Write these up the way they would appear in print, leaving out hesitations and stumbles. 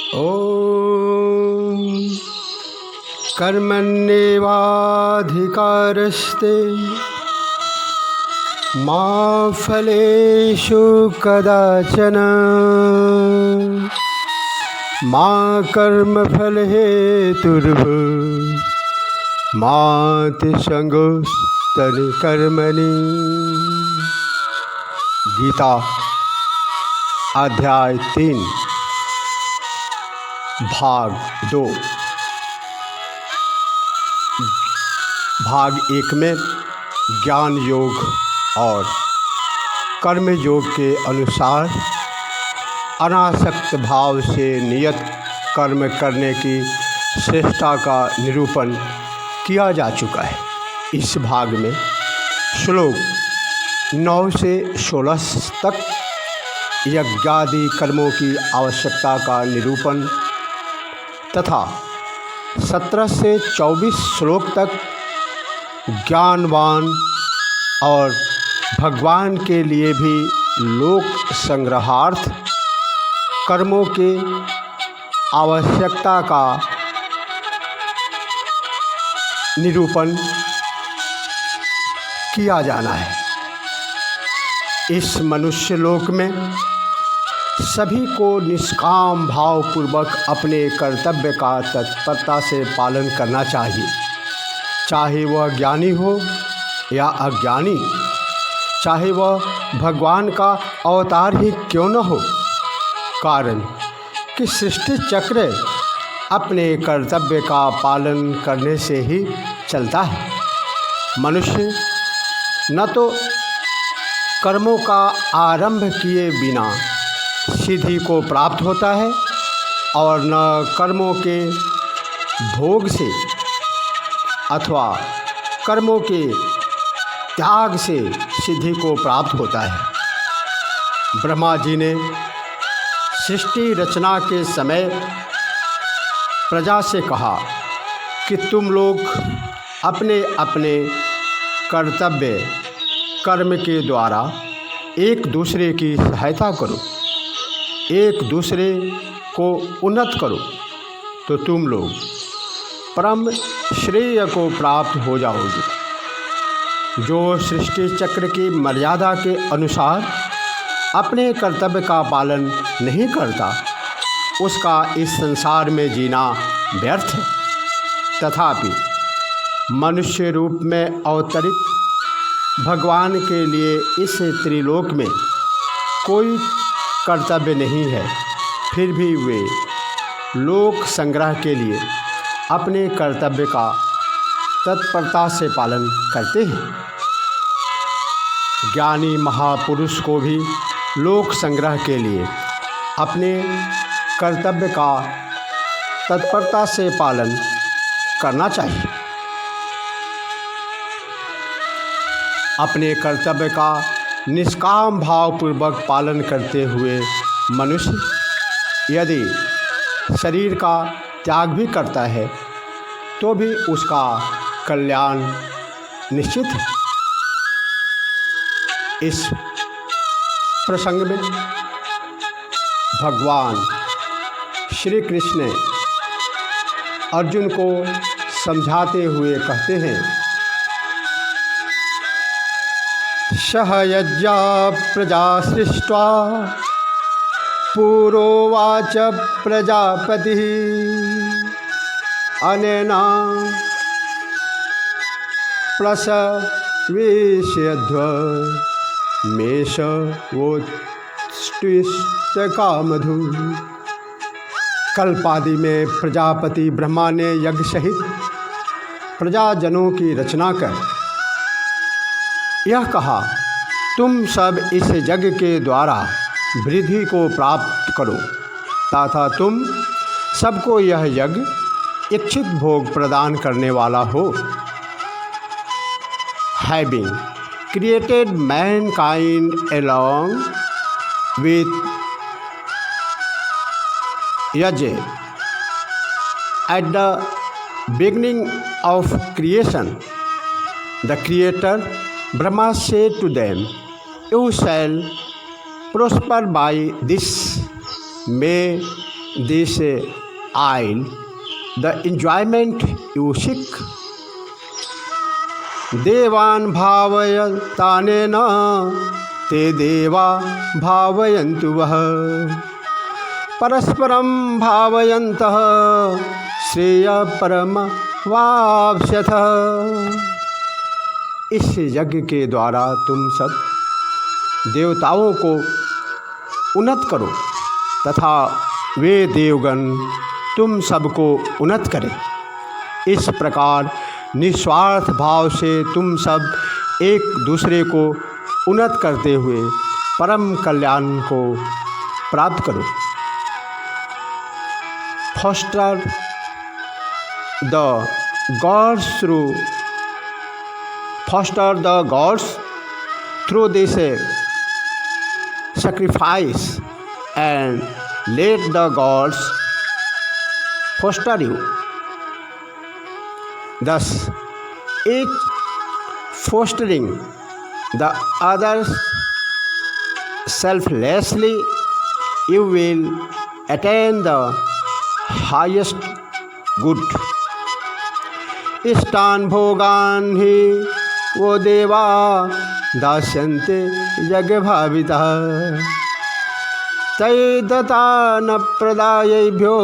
ॐ कर्मण्येवाधिकारस्ते मा फलेषु कदाचन मा कर्मफलहेतुर्भुः मा ते संगोऽस्त्वं कर्मणि। गीता अध्याय 3 भाग 2। भाग 1 में ज्ञान योग और कर्म योग के अनुसार अनासक्त भाव से नियत कर्म करने की श्रेष्ठता का निरूपण किया जा चुका है। इस भाग में श्लोक 9 से 16 तक यज्ञादि कर्मों की आवश्यकता का निरूपण तथा 17 से 24 श्लोक तक ज्ञानवान और भगवान के लिए भी लोक संग्रहार्थ कर्मों के आवश्यकता का निरूपण किया जाना है। इस मनुष्य लोक में सभी को निष्काम भाव पूर्वक अपने कर्तव्य का तत्परता से पालन करना चाहिए, चाहे वह ज्ञानी हो या अज्ञानी, चाहे वह भगवान का अवतार ही क्यों न हो। कारण कि सृष्टि चक्र अपने कर्तव्य का पालन करने से ही चलता है। मनुष्य न तो कर्मों का आरंभ किए बिना सिद्धि को प्राप्त होता है और न कर्मों के भोग से अथवा कर्मों के त्याग से सिद्धि को प्राप्त होता है। ब्रह्मा जी ने सृष्टि रचना के समय प्रजा से कहा कि तुम लोग अपने अपने कर्तव्य कर्म के द्वारा एक दूसरे की सहायता करो, एक दूसरे को उन्नत करो, तो तुम लोग परम श्रेय को प्राप्त हो जाओगे। जो सृष्टि चक्र की मर्यादा के अनुसार अपने कर्तव्य का पालन नहीं करता, उसका इस संसार में जीना व्यर्थ है। तथापि मनुष्य रूप में अवतरित भगवान के लिए इस त्रिलोक में कोई कर्तव्य नहीं है, फिर भी वे लोक संग्रह के लिए अपने कर्तव्य का तत्परता से पालन करते हैं। ज्ञानी महापुरुष को भी लोक संग्रह के लिए अपने कर्तव्य का तत्परता से पालन करना चाहिए। अपने कर्तव्य का निष्काम भावपूर्वक पालन करते हुए मनुष्य यदि शरीर का त्याग भी करता है तो भी उसका कल्याण निश्चित है। इस प्रसंग में भगवान श्री कृष्ण अर्जुन को समझाते हुए कहते हैं, सह यज्ञा प्रजा सृष्ट्वा पुरोवाच प्रजापति अनेना प्रसवेशयध्व मेषवोत्ष्टिष्टकामधु। कल्पादि में प्रजापति ब्रह्मा ने यज्ञ सहित प्रजाजनों की रचना कर यह कहा, तुम सब इस यज्ञ के द्वारा वृद्धि को प्राप्त करो तथा तुम सबको यह यज्ञ इच्छित भोग प्रदान करने वाला हो। Having created mankind along with Yajna at the beginning of creation, the Creator Brahma said to them, "You shall prosper by this. May this isle, the enjoyment you seek. देवान् भावयतानेन ते देवा भावयन्तु वः परस्परं भावयन्तः श्रेयपरमवाप्स्यथ। इस यज्ञ के द्वारा तुम सब देवताओं को उन्नत करो तथा वे देवगण तुम सबको उन्नत करें। इस प्रकार निस्वार्थ भाव से तुम सब एक दूसरे को उन्नत करते हुए परम कल्याण को प्राप्त करो। Foster the gods through this sacrifice and let the gods foster you. Thus, each fostering the others selflessly, you will attain the highest good. इष्टान भोगान ही वो देवा दास्यन्ते यज्ञ भावितः तैदता न प्रदायेभ्यो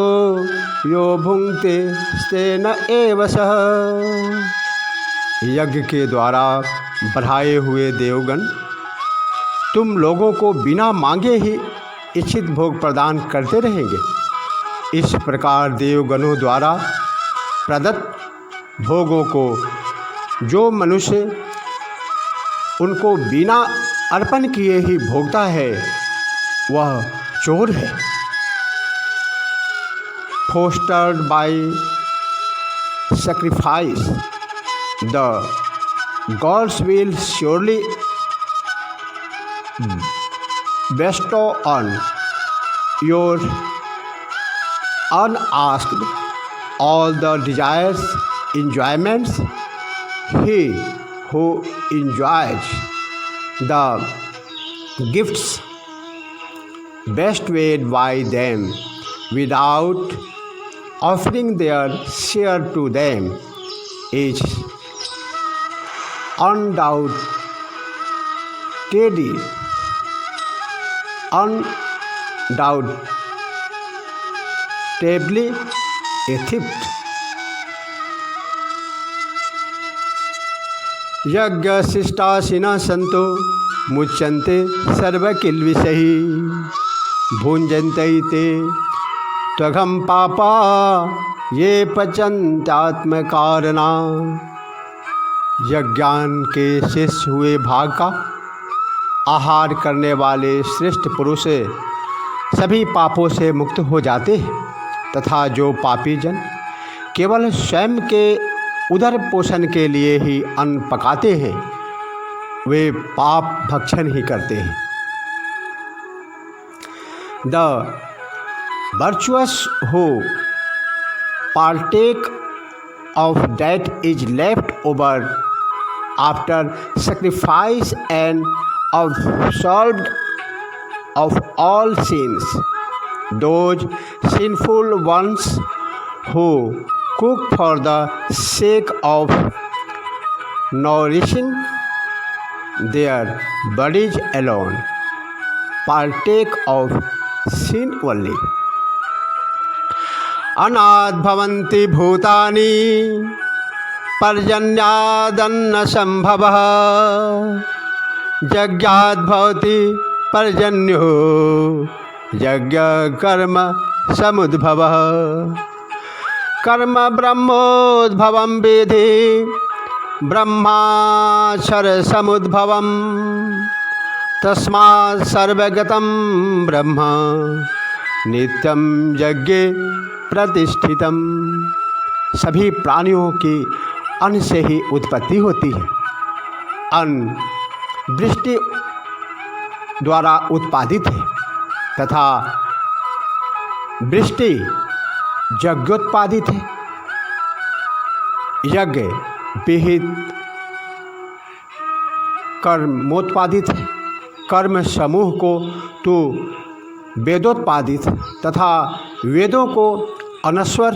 यो भुंक्ते स्तेन एव सः। यज्ञ के द्वारा बढ़ाए हुए देवगण तुम लोगों को बिना मांगे ही इच्छित भोग प्रदान करते रहेंगे। इस प्रकार देवगणों द्वारा प्रदत्त भोगों को जो मनुष्य उनको बिना अर्पण किए ही भोगता है वह चोर है। Fostered by sacrifice, the gods will surely bestow on your unasked all the desires, enjoyments. He who enjoys the gifts bestowed by them without offering their share to them is undoubtedly a thief. यज्ञ शिष्टाशिनः सन्तो मुच्यन्ते सर्वकिल्बिषैः भुञ्जन्ते ते त्वघं पापा ये पचन्त्यात्मकारणाः। यज्ञान के शेष हुए भाग का आहार करने वाले श्रेष्ठ पुरुष सभी पापों से मुक्त हो जाते हैं तथा जो पापी जन केवल स्वयं के उदर पोषण के लिए ही अन्न पकाते हैं वे पाप भक्षण ही करते हैं। The virtuous who partake of that is left over after sacrifice and absolved of all sins. Those sinful ones who cook for the sake of nourishing their bodies alone partake of sin only. अनाद भवन्ति भूतानि पर्जन्यादन्न संभवः यज्ञाद् भवति पर्जन्यो यज्ञ कर्म समुद्भवः कर्म ब्रह्मोद्भवं विधि ब्रह्माक्षर समुद्भवं तस्मात् सर्वगतं ब्रह्म नित्यं यज्ञे प्रतिष्ठितम। सभी प्राणियों की अन्न से ही उत्पत्ति होती है। अन्न वृष्टि द्वारा उत्पादित है तथा वृष्टि यज्ञोत्पादित है। यज्ञ विहित कर्मोत्पादित है। कर्म समूह को तो वेदोत्पादित तथा वेदों को अनश्वर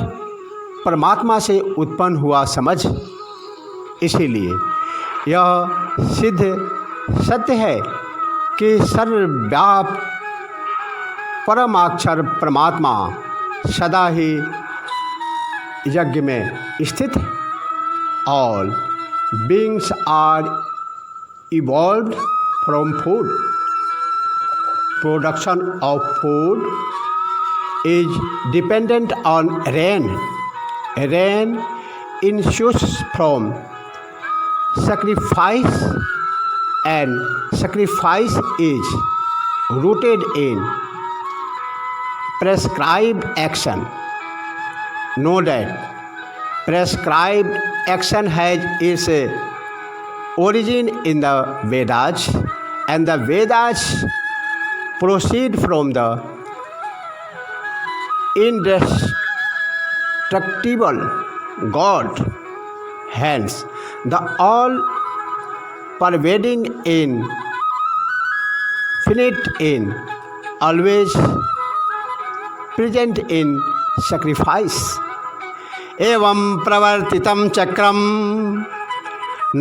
परमात्मा से उत्पन्न हुआ समझ। इसीलिए यह सिद्ध सत्य है कि सर्वव्यापक परमाक्षर परमात्मा सदा ही यज्ञ में स्थित है। All beings are evolved from food. Production of food is dependent on rain. Rain ensues from sacrifice, and sacrifice is rooted in prescribed action. Know that prescribed action has its origin in the Vedas, and the Vedas proceed from the indestructible God. Hence, the all-pervading infinite in always present in sacrifice. एवं प्रवर्तितं चक्रं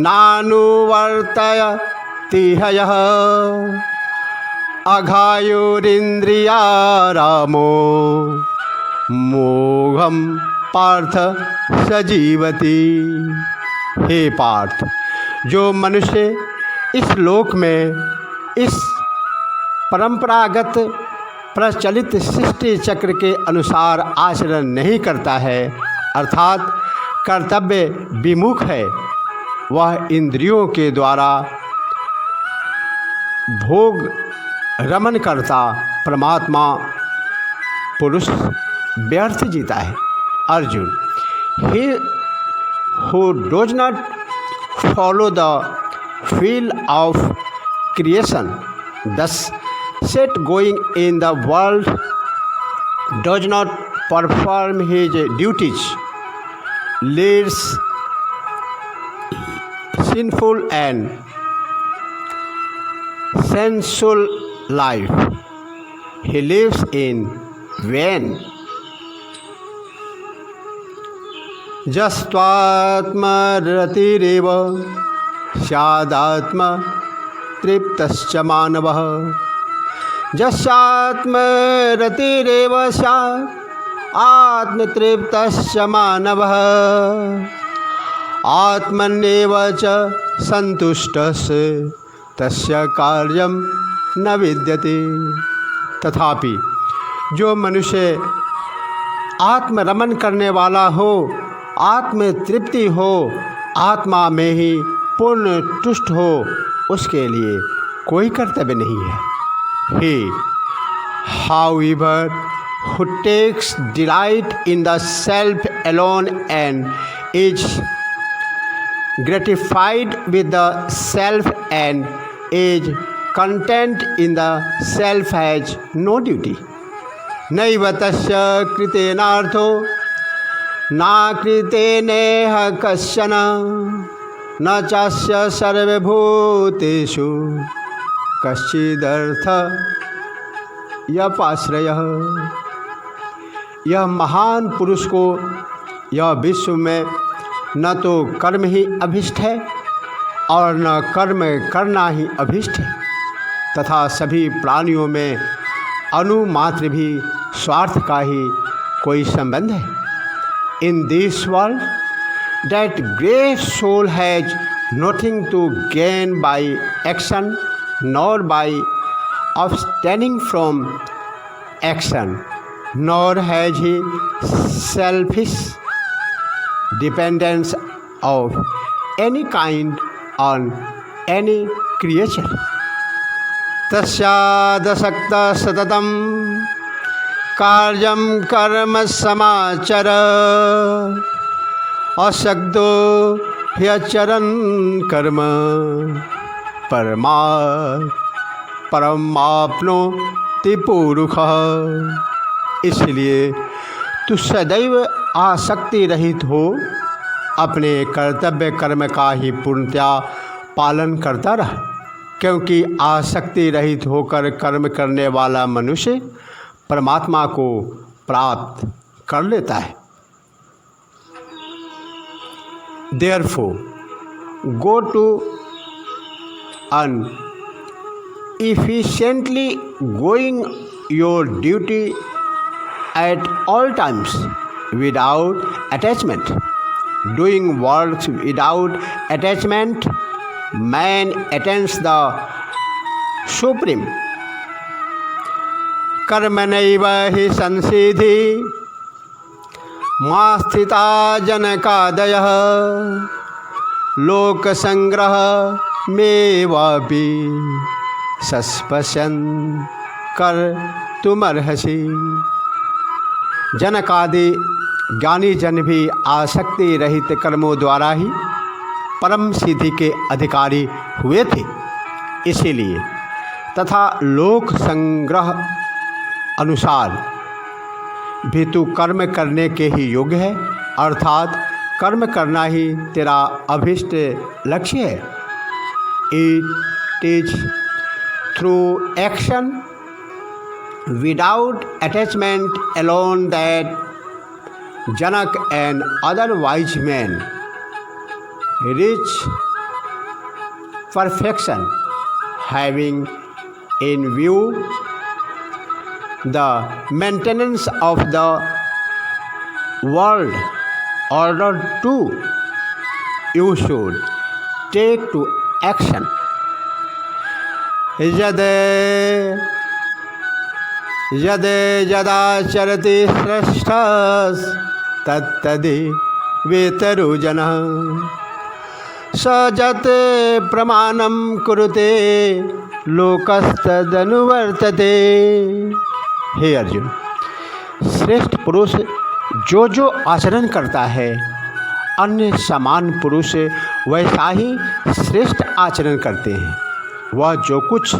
नानुवर्तयति ह्यः अघायुरिन्द्रियारामो मोघं पार्थ सजीवती। हे पार्थ, जो मनुष्य इस लोक में इस परंपरागत प्रचलित सृष्टि चक्र के अनुसार आचरण नहीं करता है, अर्थात कर्तव्य विमुख है, वह इंद्रियों के द्वारा भोग रमन करता परमात्मा पुरुष व्यर्थ जीता है। Arjun, he who does not follow the wheel of creation, thus set going in the world, does not perform his duties, leads sinful and sensual life. He lives in vain. जस्त्वात्मरतिरेव स्यादात्म तृप्तश्च मानवः। जस्यात्मरतिरेव स्यात् आत्मतृप्तश्च मानवः। आत्मन्येव च सन्तुष्टस्य तस्य कार्यं न विद्यते। तथापि जो मनुष्य आत्मरमन करने वाला हो, आत्म तृप्ति हो, आत्मा में ही पूर्ण तुष्ट हो, उसके लिए कोई कर्तव्य नहीं है। He, however, who takes delight in the self alone and is gratified with the self and is content in the self has no duty. नैव तस्य कृतेनार्थो ना कृतेनेह कश्चन न चास्य सर्वभूतेषु कश्चिदर्थ यपाश्रयः। यह महान पुरुष को यह विश्व में न तो कर्म ही अभिष्ट है और न कर्म करना ही अभिष्ट है, तथा सभी प्राणियों में अनुमात्र भी स्वार्थ का ही कोई संबंध है। In this world, that great soul has nothing to gain by action nor by abstaining from action, nor has he selfish dependence of any kind on any creature. तस्यादसक्ता सततं कार्यं कर्म समाचर असक्तो ह्यचरन् कर्म परमाप्नोति पुरुषः। इसलिए तू सदैव आसक्ति रहित हो, अपने कर्तव्य कर्म का ही पूर्णतया पालन करता रह। क्योंकि आसक्ति रहित होकर कर्म करने वाला मनुष्य परमात्मा को प्राप्त कर लेता है। Therefore, go to an efficiently going your duty at all times without attachment. Doing works without attachment, man attains the supreme. कर्मणैव हि संसिद्धि मा स्थिता जनकादयः लोकसंग्रह मेवापि सस्पशन् कर तुमर्हसि। जनकादि ज्ञानी जन भी आसक्ति रहित कर्मों द्वारा ही परम सिद्धि के अधिकारी हुए थे। इसीलिए तथा लोक संग्रह अनुसार भी तू कर्म करने के ही योग्य है, अर्थात कर्म करना ही तेरा अभिष्ट लक्ष्य है। It is through action without attachment alone that Janak and other wise men reach perfection, having in view the maintenance of the world order too. You should take to action. यदे यदा चरति श्रेष्ठः तत्तदि वेतरो जनः स यत् प्रमाणं कुरुते लोकस्तदनुवर्तते। हे अर्जुन, श्रेष्ठ पुरुष जो जो आचरण करता है, अन्य समान पुरुष वैसा ही श्रेष्ठ आचरण करते हैं। वह जो कुछ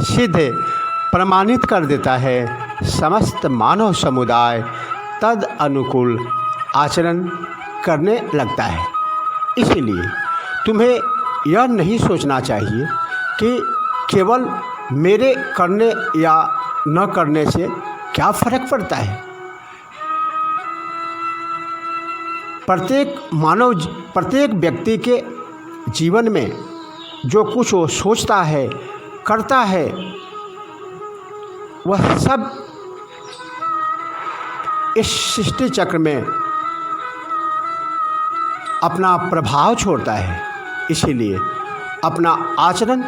सिद्ध प्रमाणित कर देता है, समस्त मानव समुदाय तद अनुकूल आचरण करने लगता है। इसीलिए तुम्हें यह नहीं सोचना चाहिए कि केवल मेरे करने या न करने से क्या फर्क पड़ता है। प्रत्येक व्यक्ति के जीवन में जो कुछ वो सोचता है, करता है, वह सब इस सृष्टि चक्र में अपना प्रभाव छोड़ता है। इसीलिए अपना आचरण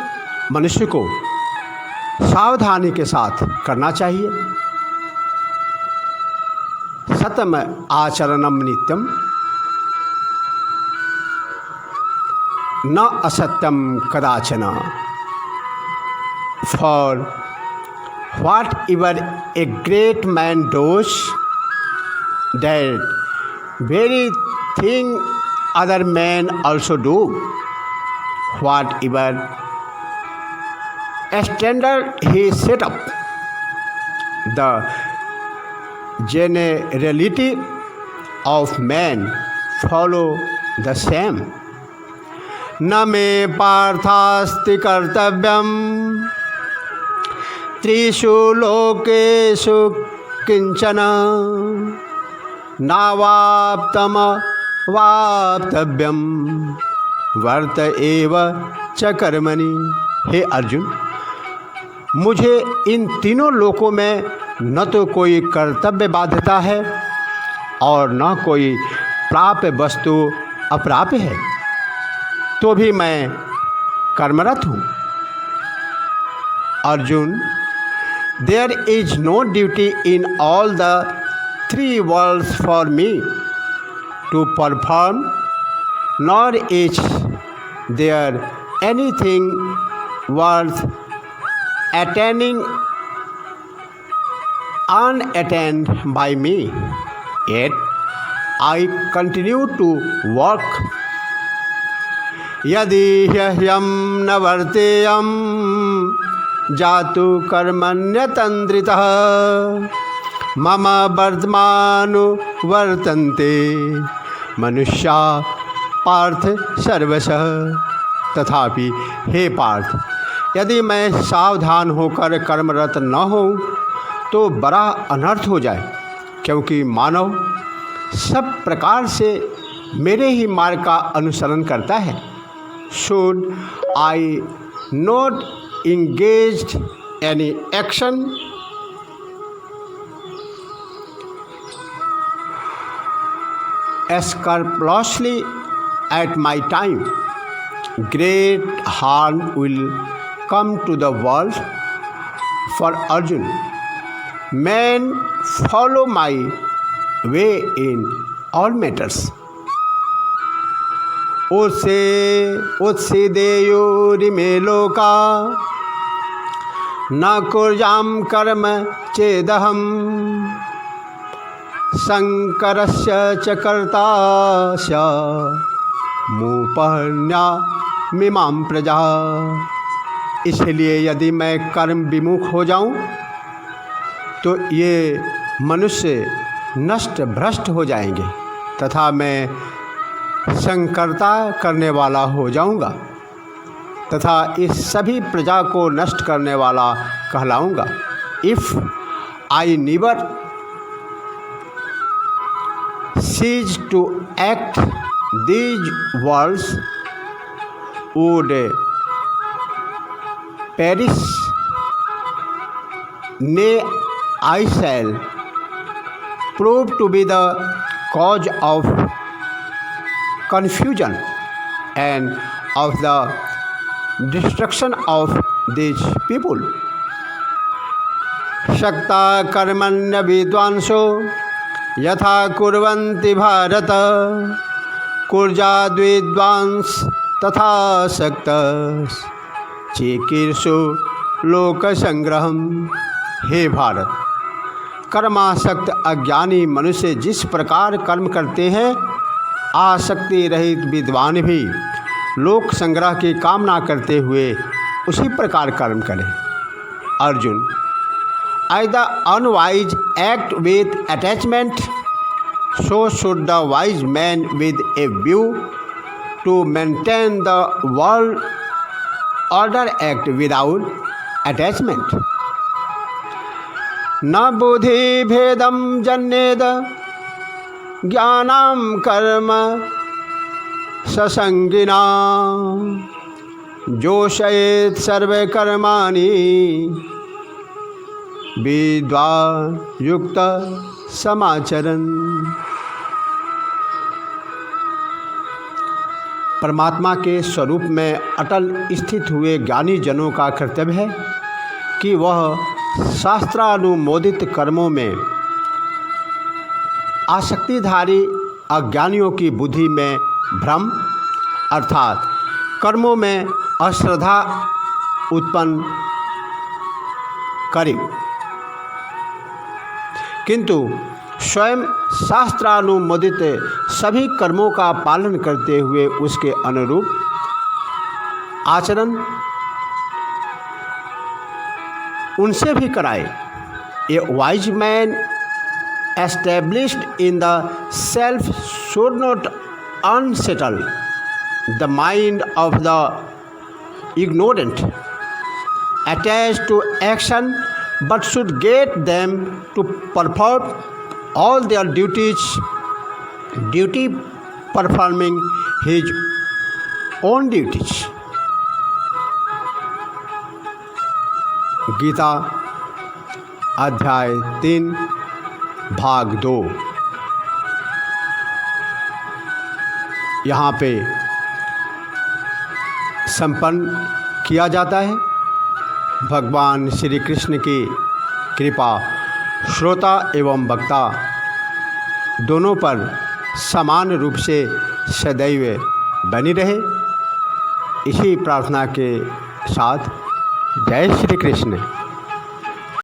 मनुष्य को सावधानी के साथ करना चाहिए। सतम आचरणम नित्यम न असत्यम कदाचन। For whatever a great man does, that very thing other men also do. Whatever standard he set up, the generality of men follow the same. न मे पार्थास्ति कर्तव्यम त्रिषु लोकेषु किंचन नावाप्तम वाप्तव्यम वर्त एव च कर्मणि। हे अर्जुन, मुझे इन तीनों लोकों में न तो कोई कर्तव्य बाध्यता है और न कोई प्राप्य वस्तु अप्राप्य है, तो भी मैं कर्मरत हूँ। Arjun, there is no duty in all the three worlds for me to perform, nor is there anything worth attaining unattained by me. Yet I continue to work. यदि ह्यहं न वर्तेयं जातु कर्मण्यतन्द्रितः मम वर्तमानो वर्तन्ते मनुष्या पार्थ सर्वशः। तथापि हे पार्थ, यदि मैं सावधान होकर कर्मरत न हूँ तो बड़ा अनर्थ हो जाए, क्योंकि मानव सब प्रकार से मेरे ही मार्ग का अनुसरण करता है। Should I not engaged any action scrupulously at my time, great harm will come to the world. For Arjun, men follow my way in all matters. उत्सिदेयुरिमे लोका न कुर्यां कर्म चेदहम् शंकरस्य च कर्ता मुपन्यामिमां प्रजा। इसलिए यदि मैं कर्म विमुख हो जाऊं तो ये मनुष्य नष्ट भ्रष्ट हो जाएंगे तथा मैं संकर्ता करने वाला हो जाऊंगा तथा इस सभी प्रजा को नष्ट करने वाला कहलाऊंगा। If I never cease to act these words would perish, nay, I shall prove to be the cause of confusion and of the destruction of these people. शक्ता कर्मण्य विद्वांसो यथा कुर्वन्ति भारत कुर्याद् विद्वांस तथा शक्तः चिकीर्षु लोक संग्रहम। हे भारत, कर्मासक्त अज्ञानी मनुष्य जिस प्रकार कर्म करते हैं, आसक्ति रहित विद्वान भी लोक संग्रह की कामना करते हुए उसी प्रकार कर्म करें। Arjun, as the unwise act with attachment, so should the wise man with a view to maintain the world order act without attachment. न बुद्धि भेदम जन्येद ज्ञानाम कर्म ससंगिना जोषयेत सर्वे कर्माणि विद्वान युक्त समाचरण। परमात्मा के स्वरूप में अटल स्थित हुए ज्ञानी जनों का कर्तव्य है कि वह शास्त्रानुमोदित कर्मों में आसक्तिधारी अज्ञानियों की बुद्धि में भ्रम अर्थात कर्मों में अश्रद्धा उत्पन्न करे, किंतु स्वयं शास्त्रानुमोदित सभी कर्मों का पालन करते हुए उसके अनुरूप आचरण उनसे भी कराए। ए wise man established in the self should not unsettle the mind of the ignorant attached to action, but should get them to perform all their duty performing his own duties. Gita अध्याय 3 भाग 2। यहाँ पे संपन्न किया जाता है। भगवान श्री कृष्ण की कृपा श्रोता एवं वक्ता दोनों पर समान रूप से सदैव बनी रहे, इसी प्रार्थना के साथ जय श्री कृष्ण।